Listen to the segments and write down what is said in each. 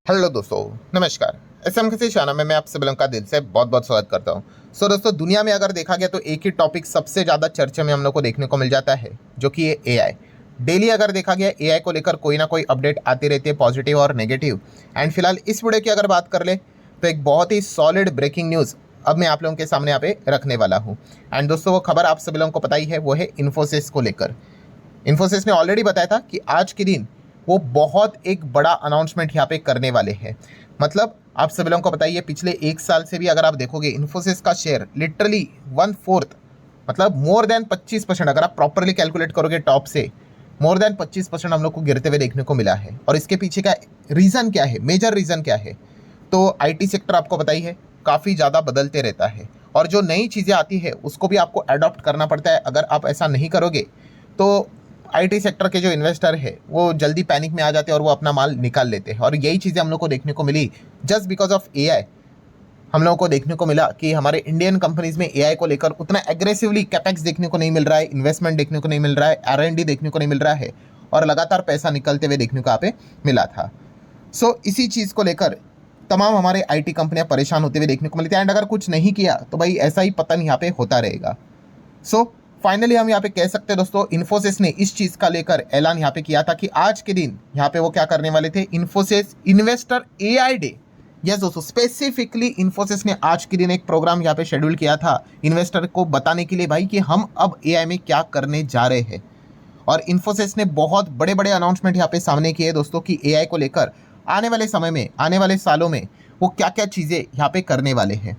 Hello दोस्तों, नमस्कार। SM किसी चैनल में मैं आप सभी लोगों का दिल से बहुत बहुत स्वागत करता हूं। दोस्तों, दुनिया में अगर देखा गया तो एक ही टॉपिक सबसे ज़्यादा चर्चे में हम लोग को देखने को मिल जाता है, जो कि ये एआई। डेली अगर देखा गया एआई को लेकर कोई ना कोई अपडेट आती रहती है, पॉजिटिव और नेगेटिव। एंड फिलहाल इस वीडियो की अगर बात कर ले तो एक बहुत ही सॉलिड ब्रेकिंग न्यूज़ अब मैं आप लोगों के सामने यहाँ पे रखने वाला हूँ। एंड दोस्तों, वो खबर आप सभी लोगों को पता ही है, वो है इन्फोसिस को लेकर। इन्फोसिस ने ऑलरेडी बताया था कि आज के दिन वो बहुत एक बड़ा अनाउंसमेंट यहाँ पे करने वाले हैं। मतलब आप सभी लोगों को बताइए, पिछले एक साल से भी अगर आप देखोगे इन्फोसिस का शेयर लिटरली 1/4, मतलब मोर देन 25%, अगर आप प्रॉपरली कैलकुलेट करोगे टॉप से मोर देन 25% हम लोग को गिरते हुए देखने को मिला है। और इसके पीछे का रीज़न क्या है, मेजर रीज़न क्या है? तो आईटी सेक्टर आपको पता ही है, काफ़ी ज़्यादा बदलते रहता है और जो नई चीज़ें आती है उसको भी आपको अडॉप्ट करना पड़ता है। अगर आप ऐसा नहीं करोगे तो आईटी सेक्टर के जो इन्वेस्टर है वो जल्दी पैनिक में आ जाते हैं और वो अपना माल निकाल लेते हैं। और यही चीज़ें हम लोग को देखने को मिली जस्ट बिकॉज ऑफ एआई। हम लोगों को देखने को मिला कि हमारे इंडियन कंपनीज में एआई को लेकर उतना एग्रेसिवली कैपेक्स देखने को नहीं मिल रहा है, इन्वेस्टमेंट देखने को नहीं मिल रहा है, आर&डी देखने को नहीं मिल रहा है और लगातार पैसा निकलते हुए देखने को यहाँ पे मिला था। इसी चीज़ को लेकर तमाम हमारे आईटी कंपनियां परेशान होते हुए देखने को मिली थी। एंड अगर कुछ नहीं किया तो भाई ऐसा ही पतन यहाँ पे होता रहेगा। फाइनली हम यहाँ पे कह सकते हैं दोस्तों, इन्फोसिस ने इस चीज़ का लेकर ऐलान यहाँ पे किया था कि आज के दिन यहाँ पे वो क्या करने वाले थे, Infosys investor AI day. Yes दोस्तों, स्पेसिफिकली इन्फोसिस ने आज के दिन एक प्रोग्राम यहाँ पे शेड्यूल किया था इन्वेस्टर को बताने के लिए भाई कि हम अब एआई में क्या करने जा रहे हैं। और इन्फोसिस ने बहुत बड़े बड़े अनाउंसमेंट यहाँ पे सामने किए दोस्तों कि एआई को लेकर आने वाले समय में, आने वाले सालों में वो क्या क्या चीज़ें यहाँ पे करने वाले हैं।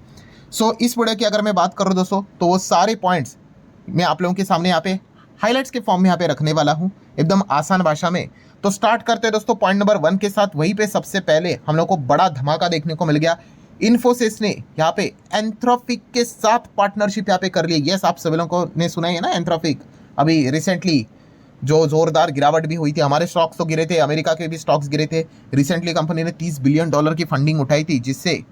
इस वीडियो की अगर मैं बात करूँ दोस्तों, तो वो सारे पॉइंट्स मैं आप लोगों के सामने यहाँ पे हाइलाइट्स के फॉर्म में यहाँ पे रखने वाला हूँ, एकदम आसान भाषा में। तो स्टार्ट करते हैं दोस्तों पॉइंट नंबर 1 के साथ। वहीं पे सबसे पहले हम लोग को बड़ा धमाका देखने को मिल गया। इन्फोसिस ने यहाँ पे एंथ्रोपिक के साथ पार्टनरशिप यहाँ पे कर ली। यस, आप सभी लोगों को ने सुना ही है ना, एंथ्रोपिक अभी रिसेंटली जो जोरदार गिरावट भी हुई थी, हमारे स्टॉक्स तो गिरे थे, अमेरिका के भी स्टॉक्स गिरे थे। रिसेंटली कंपनी ने $30 बिलियन की फंडिंग उठाई थी, जिससे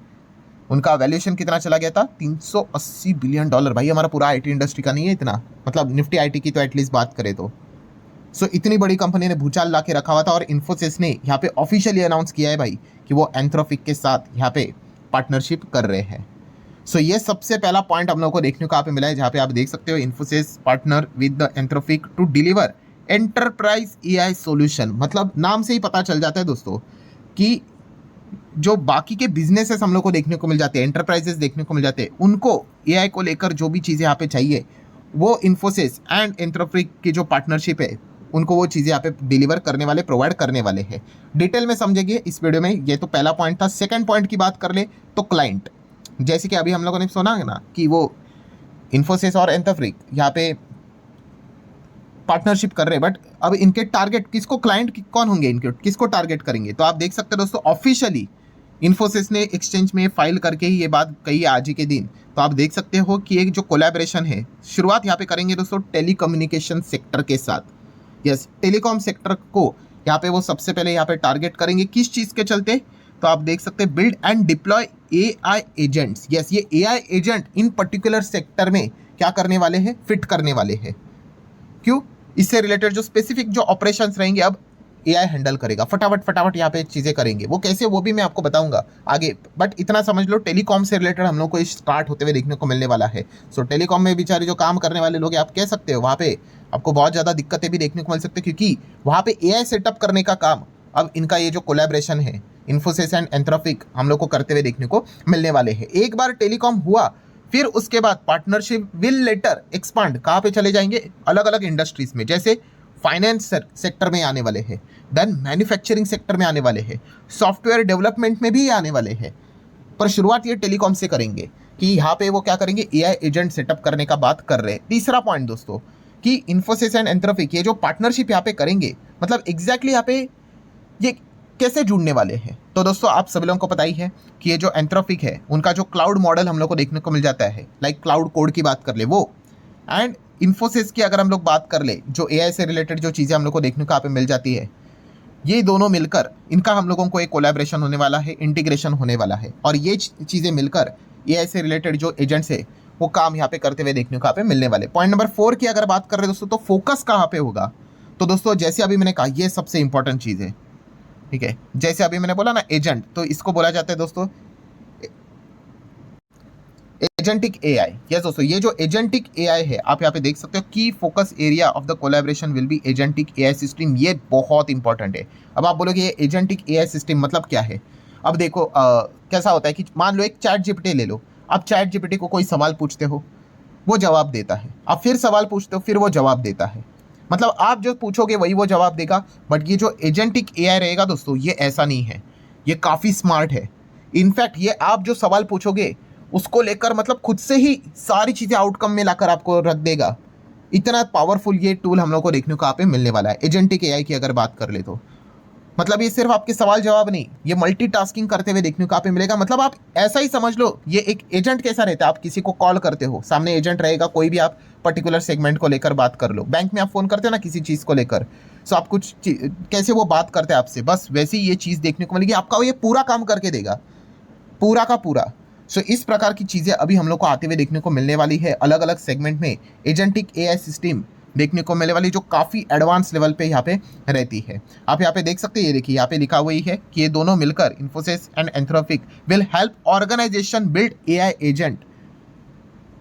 उनका वैल्यूएशन कितना चला गया था, $380 बिलियन। भाई हमारा पूरा आईटी इंडस्ट्री का नहीं है इतना, मतलब निफ्टी आईटी की तो एटलीस्ट बात करें तो। इतनी बड़ी कंपनी ने भूचाल ला के रखा हुआ था और इन्फोसिस ने यहाँ पे ऑफिशियली अनाउंस किया है भाई कि वो एंथ्रोपिक के साथ यहाँ पे पार्टनरशिप कर रहे हैं। ये सबसे पहला पॉइंट हम लोग को देखने को यहाँ पे मिला है, जहाँ पे आप देख सकते हो Infosys partner with the Anthropic to deliver enterprise AI solution. मतलब नाम से ही पता चल जाता है दोस्तों कि जो बाकी के बिजनेसेस हम लोग को देखने को मिल जाते हैं, एंटरप्राइजेस देखने को मिल जाते हैं, उनको एआई को लेकर जो भी चीज़ें यहाँ पे चाहिए वो इन्फोसिस एंड एंथ्रोपिक की जो पार्टनरशिप है उनको वो चीज़ें यहाँ पे डिलीवर करने वाले, प्रोवाइड करने वाले हैं। डिटेल में समझेंगे इस वीडियो में। ये तो पहला पॉइंट था। सेकंड पॉइंट की बात कर ले तो क्लाइंट, जैसे कि अभी हम लोगों ने सुना है ना कि वो इन्फोसिस और एंथ्रोपिक यहाँ पे पार्टनरशिप कर रहे हैं, बट अब इनके टारगेट किसको, क्लाइंट कौन होंगे, इनके किसको टारगेट करेंगे। तो आप देख सकते हैं दोस्तों, ऑफिशियली इन्फोसिस ने एक्सचेंज में फाइल करके ही ये बात कही आज ही के दिन। तो आप देख सकते हो कि एक जो कोलैबोरेशन है, शुरुआत यहाँ पे करेंगे दोस्तों टेलीकम्युनिकेशन सेक्टर के साथ। यस, टेलीकॉम सेक्टर को यहाँ पे वो सबसे पहले यहाँ पे टारगेट करेंगे। किस चीज़ के चलते? तो आप देख सकते हैं build and deploy AI agents. Yes, ये एआई एजेंट इन पर्टिकुलर सेक्टर में क्या करने वाले हैं, फिट करने वाले हैं। क्यों? इससे रिलेटेड जो स्पेसिफिक जो ऑपरेशंस रहेंगे अब एआई हैंडल करेगा, फटाफट यहाँ पे चीज़ें करेंगे। वो कैसे, वो भी मैं आपको बताऊंगा आगे, बट इतना समझ लो टेलीकॉम से रिलेटेड हम लोग को स्टार्ट होते हुए देखने को मिलने वाला है। टेलीकॉम में बेचारे जो काम करने वाले लोग हैं, आप कह सकते हो वहाँ पे आपको बहुत ज़्यादा दिक्कतें भी देखने को मिल सकती है, क्योंकि वहाँ पे एआई सेटअप करने का काम अब इनका ये जो कोलैबोरेशन है इन्फोसिस एंड एंथ्रोपिक हम लोग को करते हुए देखने को मिलने वाले हैं। एक बार टेलीकॉम हुआ, फिर उसके बाद पार्टनरशिप विल लेटर एक्सपांड, कहाँ पे चले जाएंगे, अलग अलग इंडस्ट्रीज में, जैसे फाइनेंस सेक्टर में आने वाले हैं, देन मैन्युफैक्चरिंग सेक्टर में आने वाले हैं, सॉफ्टवेयर डेवलपमेंट में भी आने वाले हैं। पर शुरुआत ये टेलीकॉम से करेंगे कि यहाँ पे वो क्या करेंगे, एआई एजेंट सेटअप करने का बात कर रहे हैं। तीसरा पॉइंट दोस्तों कि इन्फोसिस एंड एंथ्रोपिक ये जो पार्टनरशिप यहाँ पे करेंगे, मतलब एग्जैक्टली यहाँ पे ये कैसे जुड़ने वाले हैं। तो दोस्तों आप सभी लोगों को पता ही है कि ये जो एंथ्रोपिक है उनका जो क्लाउड मॉडल हम लोग को देखने को मिल जाता है, लाइक क्लाउड कोड की बात कर ले वो, एंड इन्फोसिस की अगर हम लोग बात कर ले जो एआई से रिलेटेड जो चीज़ें हम लोग को देखने को यहाँ पे मिल जाती है, ये दोनों मिलकर इनका हम लोगों को एक कोलैबोरेशन होने वाला है, इंटीग्रेशन होने वाला है। और ये चीज़ें मिलकर एआई से रिलेटेड जो एजेंट्स है वो काम यहाँ पे करते हुए देखने को यहाँ पे मिलने वाले। पॉइंट नंबर 4 की अगर बात कर रहे हैं दोस्तों, तो फोकस कहाँ पे होगा। तो दोस्तों जैसे अभी मैंने कहा, ये सबसे इंपॉर्टेंट चीज़ है, ठीक है, जैसे अभी मैंने बोला ना एजेंट, तो इसको बोला जाता है दोस्तों एजेंटिक एआई। यस दोस्तों, ये जो एजेंटिक एआई है आप यहाँ पे देख सकते हो, की focus area of the collaboration will be agentic AI system. ये बहुत इंपॉर्टेंट है। अब आप बोलोगे ये एजेंटिक एआई सिस्टम मतलब क्या है? अब देखो कैसा होता है कि मान लो एक चैट जीपीटी ले लो। आप चैट जीपीटी को कोई सवाल पूछते हो, वो जवाब देता है। आप फिर सवाल पूछते हो, फिर वो जवाब देता है। मतलब आप जो पूछोगे वही वो जवाब देगा। बट ये जो एजेंटिक एआई रहेगा दोस्तों, ये ऐसा नहीं है, ये काफ़ी स्मार्ट है। इनफैक्ट ये आप जो सवाल पूछोगे उसको लेकर मतलब खुद से ही सारी चीज़ें आउटकम में लाकर आपको रख देगा। इतना पावरफुल ये टूल हम लोग को देखने को यहाँ पे मिलने वाला है एजेंटिक एआई की अगर बात कर ले तो। मतलब ये सिर्फ आपके सवाल जवाब नहीं, ये मल्टीटास्किंग करते हुए देखने को यहाँ पे मिलेगा। मतलब आप ऐसा ही समझ लो, ये एक एजेंट कैसा रहता है, आप किसी को कॉल करते हो, सामने एजेंट रहेगा, कोई भी आप पर्टिकुलर सेगमेंट को लेकर बात कर लो। बैंक में आप फोन करते हो ना किसी चीज़ को लेकर, सो आप कुछ कैसे वो बात करते हैं आपसे, बस वैसे ही ये चीज़ देखने को मिलेगी। आपका ये पूरा काम करके देगा, पूरा का पूरा। सो इस प्रकार की चीज़ें अभी हम लोग को आते हुए देखने को मिलने वाली है। अलग अलग सेगमेंट में एजेंटिक एआई सिस्टम देखने को मिलने वाली, जो काफ़ी एडवांस लेवल पे यहाँ पे रहती है। आप यहाँ पे देख सकते हैं, ये देखिए यहाँ पे लिखा हुआ ही है कि ये दोनों मिलकर Infosys and Anthropic will help organization build AI agent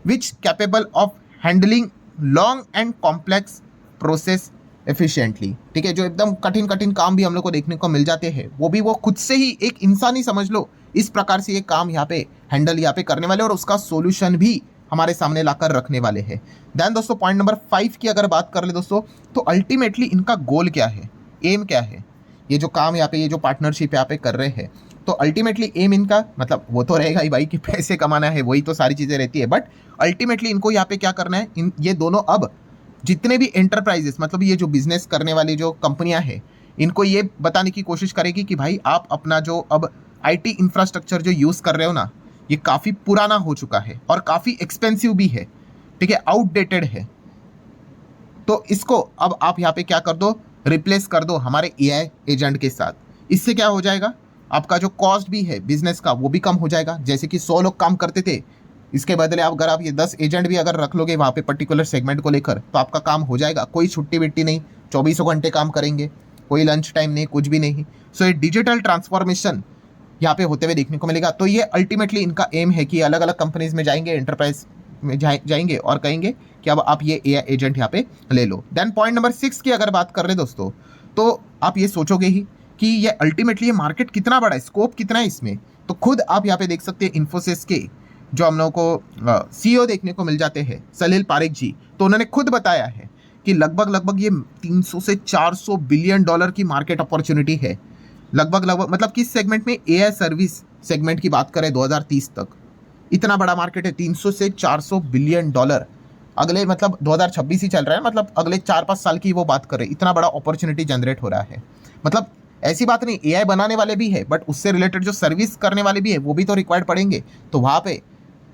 which capable of handling long and complex process efficiently. ठीक है, जो एकदम कठिन कठिन काम भी हम लोग को देखने को मिल जाते हैं, वो भी वो खुद से ही एक इंसान ही समझ लो इस प्रकार से ये काम यहाँ पे हैंडल यहाँ पे करने वाले और उसका सोल्यूशन भी हमारे सामने लाकर रखने वाले हैं। देन दोस्तों पॉइंट नंबर 5 की अगर बात कर ले दोस्तों, तो अल्टीमेटली इनका गोल क्या है, एम क्या है? ये जो काम यहाँ पे, ये जो पार्टनरशिप यहाँ पे कर रहे हैं, तो अल्टीमेटली एम इनका मतलब वो तो रहेगा ही भाई कि पैसे कमाना है, वही तो सारी चीज़ें रहती है। बट अल्टीमेटली इनको यहाँ पे क्या करना है, ये दोनों अब जितने भी एंटरप्राइजेस मतलब ये जो बिजनेस करने वाली जो कंपनियां हैं, इनको ये बताने की कोशिश करेगी कि भाई आप अपना जो अब आईटी इंफ्रास्ट्रक्चर जो यूज़ कर रहे हो ना, ये काफ़ी पुराना हो चुका है और काफ़ी एक्सपेंसिव भी है। ठीक है, आउटडेटेड है। तो इसको अब आप यहाँ पे क्या कर दो, रिप्लेस कर दो हमारे एआई एजेंट के साथ। इससे क्या हो जाएगा, आपका जो कॉस्ट भी है बिजनेस का वो भी कम हो जाएगा। जैसे कि 100 लोग काम करते थे, इसके बदले आप अगर आप ये 10 एजेंट भी अगर रख लोगे वहाँ पे पर्टिकुलर सेगमेंट को लेकर, तो आपका काम हो जाएगा। कोई छुट्टी विट्टी नहीं, 24 घंटे काम करेंगे, कोई लंच टाइम नहीं, कुछ भी नहीं। सो ये डिजिटल ट्रांसफॉर्मेशन यहाँ पे होते हुए देखने को मिलेगा। तो ये अल्टीमेटली इनका एम है कि अलग अलग कंपनीज में जाएंगे, एंटरप्राइज में जाएंगे और कहेंगे कि अब आप ये एआई एजेंट यहाँ पे ले लो। देन पॉइंट नंबर 6 की अगर बात कर ले दोस्तों, तो आप ये सोचोगे ही कि ये अल्टीमेटली ये मार्केट कितना बड़ा है, स्कोप कितना है इसमें। तो खुद आप यहाँ पे देख सकते हैं इन्फोसिस के जो हम लोगों को सीईओ देखने को मिल जाते हैं, सलील पारेख जी, तो उन्होंने खुद बताया है कि लगभग ये 300 से 400 बिलियन डॉलर की मार्केट अपॉर्चुनिटी है। लगभग मतलब किस सेगमेंट में, एआई सर्विस सेगमेंट की बात करें 2030 तक, इतना बड़ा मार्केट है, 300 से 400 बिलियन डॉलर। अगले मतलब 2026 ही चल रहा है, मतलब अगले 4-5 साल की वो बात करें, इतना बड़ा अपॉर्चुनिटी जनरेट हो रहा है। मतलब ऐसी बात नहीं, एआई बनाने वाले भी है बट उससे रिलेटेड जो सर्विस करने वाले भी है वो भी तो रिक्वायर्ड पड़ेंगे। तो वहाँ पे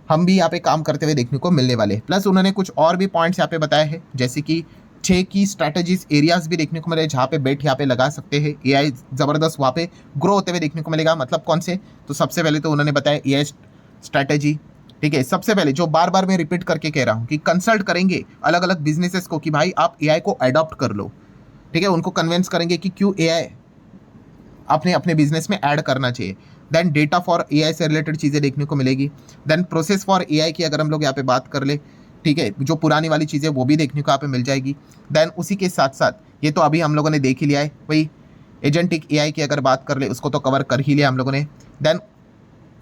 हम भी यहाँ पे काम करते हुए देखने को मिलने वाले। प्लस उन्होंने कुछ और भी पॉइंट्स यहाँ पे बताए हैं, जैसे कि 6 की स्ट्रैटेजीज एरियाज भी देखने को मिले जहाँ पे बेट यहाँ पे लगा सकते हैं। एआई ज़बरदस्त वहाँ पे ग्रो होते हुए देखने को मिलेगा। मतलब कौन से, तो सबसे पहले तो उन्होंने बताया एआई स्ट्रैटेजी। ठीक है, सबसे पहले जो बार बार मैं रिपीट करके कह रहा हूँ कि कंसल्ट करेंगे अलग अलग बिजनेसेस को कि भाई आप एआई को अडॉप्ट कर लो। ठीक है, उनको कन्विंस करेंगे कि क्यों एआई आपने अपने बिजनेस में ऐड करना चाहिए। देन डेटा फॉर एआई से रिलेटेड चीज़ें देखने को मिलेगी। देन प्रोसेस फॉर एआई की अगर हम लोग यहाँ पे बात कर ले, ठीक है, जो पुरानी वाली चीज़ें वो भी देखने को यहाँ पे मिल जाएगी। देन उसी के साथ साथ ये तो अभी हम लोगों ने देख ही लिया है, वही एजेंटिक एआई की अगर बात कर ले उसको तो कवर कर ही लिया हम लोगों ने। देन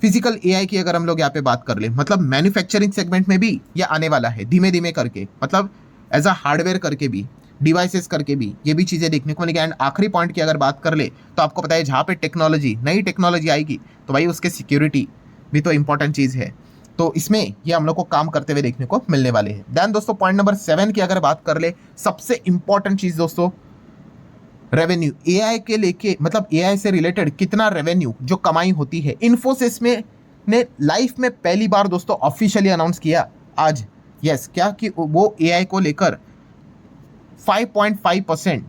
फिजिकल एआई की अगर हम लोग यहाँ पे बात कर ले, मतलब मैन्युफैक्चरिंग सेगमेंट में भी ये आने वाला है धीमे धीमे करके, मतलब एज अ हार्डवेयर करके भी, डिवाइसेस करके भी ये भी चीज़ें देखने को मिलेगी। एंड आखिरी पॉइंट की अगर बात कर ले तो आपको पता है जहाँ पे टेक्नोलॉजी, नई टेक्नोलॉजी आएगी तो भाई उसके सिक्योरिटी भी तो इंपॉर्टेंट चीज़ है। तो इसमें ये हम लोग को काम करते हुए देखने को मिलने वाले हैं। देन दोस्तों पॉइंट नंबर 7 की अगर बात कर ले, सबसे इंपॉर्टेंट चीज़ दोस्तों रेवेन्यू। एआई के लेके मतलब एआई से रिलेटेड कितना रेवेन्यू जो कमाई होती है, इन्फोसिस में ने लाइफ में पहली बार दोस्तों ऑफिशियली अनाउंस किया आज। यस, क्या कि वो एआई को लेकर 5.5%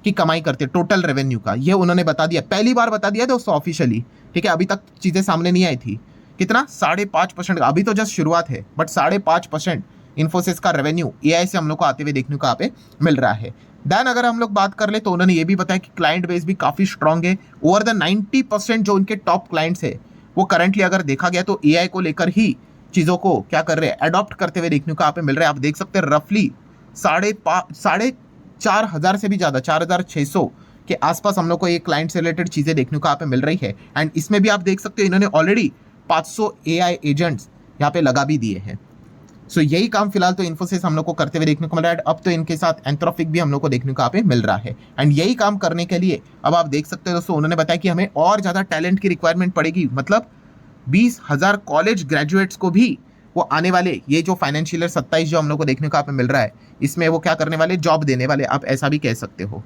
की कमाई करते टोटल रेवेन्यू का, ये उन्होंने बता दिया, पहली बार बता दिया दोस्तों ऑफिशियली। ठीक है, अभी तक चीज़ें सामने नहीं आई थी। कितना, 5.5%, अभी तो जस्ट शुरुआत है बट 5.5% इन्फोसिस का रेवेन्यू एआई से हम लोग को आते हुए देखने को यहाँ पे मिल रहा है। देन अगर हम लोग बात कर ले तो उन्होंने ये भी बताया कि क्लाइंट बेस भी काफी स्ट्रांग है। ओवर द 90% जो उनके टॉप क्लाइंट्स है वो करंटली अगर देखा गया तो एआई को लेकर ही चीजों को क्या कर रहे हैं, अडॉप्ट करते हुए देखने को यहाँ पे मिल रहा है। आप देख सकते हैं रफली 4,500 से भी ज्यादा 4,600 के आसपास हम लोग को ये क्लाइंट से रिलेटेड चीजें देखने को यहाँ पे मिल रही है। एंड इसमें भी आप देख सकते हो इन्होंने ऑलरेडी 500 एआई एजेंट्स यहाँ पे लगा भी दिए हैं। सो यही काम फिलहाल तो इन्फोसिस हम लोग को करते हुए देखने को मिल रहा है। अब तो इनके साथ एंथ्रोपिक भी हम लोग को देखने को यहाँ पे मिल रहा है। एंड यही काम करने के लिए अब आप देख सकते हो दोस्तों, उन्होंने बताया कि हमें और ज्यादा टैलेंट की रिक्वायरमेंट पड़ेगी। मतलब 20,000 कॉलेज ग्रेजुएट्स को भी वो आने वाले ये जो फाइनेंशियल 27 जो हम लोग को देखने को यहाँ पे मिल रहा है, इसमें वो क्या करने वाले, जॉब देने वाले, आप ऐसा भी कह सकते हो।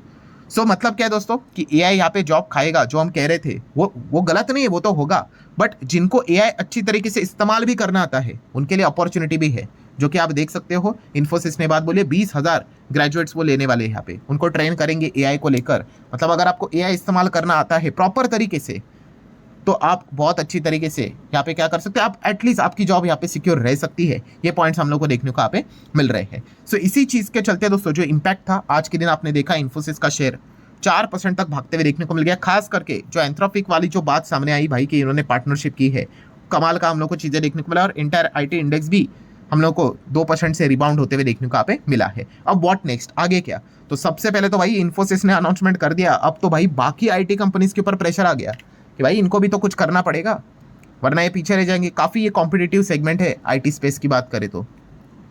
सो मतलब क्या है दोस्तों कि एआई यहाँ पे जॉब खाएगा, जो हम कह रहे थे वो गलत नहीं है, वो तो होगा। बट जिनको एआई अच्छी तरीके से इस्तेमाल भी करना आता है उनके लिए अपॉर्चुनिटी भी है, जो कि आप देख सकते हो। इन्फोसिस ने बात बोली 20,000 ग्रेजुएट्स वो लेने वाले हैं यहाँ पे, उनको ट्रेन करेंगे एआई को लेकर। मतलब अगर आपको एआई इस्तेमाल करना आता है प्रॉपर तरीके से तो आप बहुत अच्छी तरीके से यहाँ पे क्या कर सकते हैं, आप एटलीस्ट आपकी जॉब यहाँ पे सिक्योर रह सकती है। ये पॉइंट्स हम लोग को देखने को यहाँ पे मिल रहे हैं। सो इसी चीज के चलते दोस्तों जो इम्पैक्ट था आज के दिन आपने देखा इन्फोसिस का शेयर 4% तक भागते हुए देखने को मिल गया। खास करके जो एंथ्रोपिक वाली जो बात सामने आई भाई कि इन्होंने पार्टनरशिप की है, कमाल का हम लोग को चीजें देखने को मिला। और इंटायर आईटी इंडेक्स भी हम लोग को 2% से रिबाउंड होते हुए देखने को यहाँ पे मिला है। अब व्हाट नेक्स्ट, आगे क्या? तो सबसे पहले तो भाई इन्फोसिस ने अनाउंसमेंट कर दिया, अब तो भाई बाकी आईटी कंपनीज के ऊपर प्रेशर आ गया कि भाई इनको भी तो कुछ करना पड़ेगा, वरना ये पीछे रह जाएंगे। काफी ये कॉम्पिटिटिव सेगमेंट है आईटी स्पेस की बात करें तो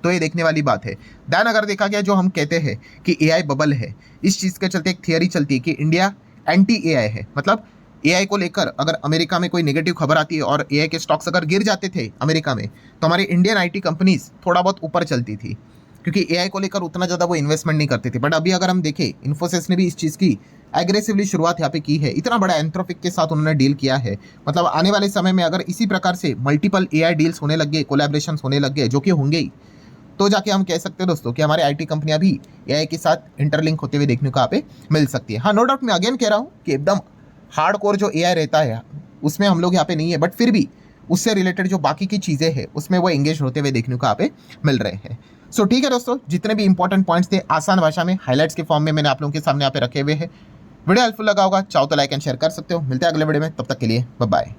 ये देखने वाली बात है। दैन अगर देखा गया जो हम कहते हैं कि एआई बबल है, इस चीज के चलते एक थियरी चलती है कि इंडिया एंटी एआई है। मतलब एआई को लेकर अगर अमेरिका में कोई नेगेटिव खबर आती है और एआई के स्टॉक्स अगर गिर जाते थे अमेरिका में, तो हमारी इंडियन आईटी कंपनीज थोड़ा बहुत ऊपर चलती थी, क्योंकि एआई को लेकर उतना ज़्यादा वो इन्वेस्टमेंट नहीं करते थे। बट अभी अगर हम देखें, इन्फोसिस ने भी इस चीज़ की एग्रेसिवली शुरुआत यहाँ पे की है। इतना बड़ा एंथ्रोपिक के साथ उन्होंने डील किया है। मतलब आने वाले समय में अगर इसी प्रकार से मल्टीपल एआई डील्स होने लग गए, कोलैबोरेशंस होने लग गए, जो कि होंगे ही, तो जाके हम कह सकते हैं दोस्तों कि हमारे आईटी कंपनियां भी एआई के साथ इंटरलिंक होते हुए देखने को यहाँ पे मिल सकती है। हाँ, नो डाउट, मैं अगेन कह रहा हूँ कि एकदम हार्ड कोर जो एआई रहता है उसमें हम लोग यहाँ पे नहीं है, बट फिर भी उससे रिलेटेड जो बाकी की चीज़ें हैं उसमें वो एंगेज होते हुए देखने को यहाँ पे मिल रहे हैं। सो ठीक है दोस्तों, जितने भी इंपॉर्टेंट पॉइंट्स थे आसान भाषा में हाईलाइट्स के फॉर्म में मैंने आप लोगों के सामने यहाँ पे रखे हुए हैं। वीडियो हेल्पफुल लगा होगा, चाहो तो लाइक एंड शेयर कर सकते हो। मिलते हैं अगले वीडियो में, तब तक के लिए बाय बाय।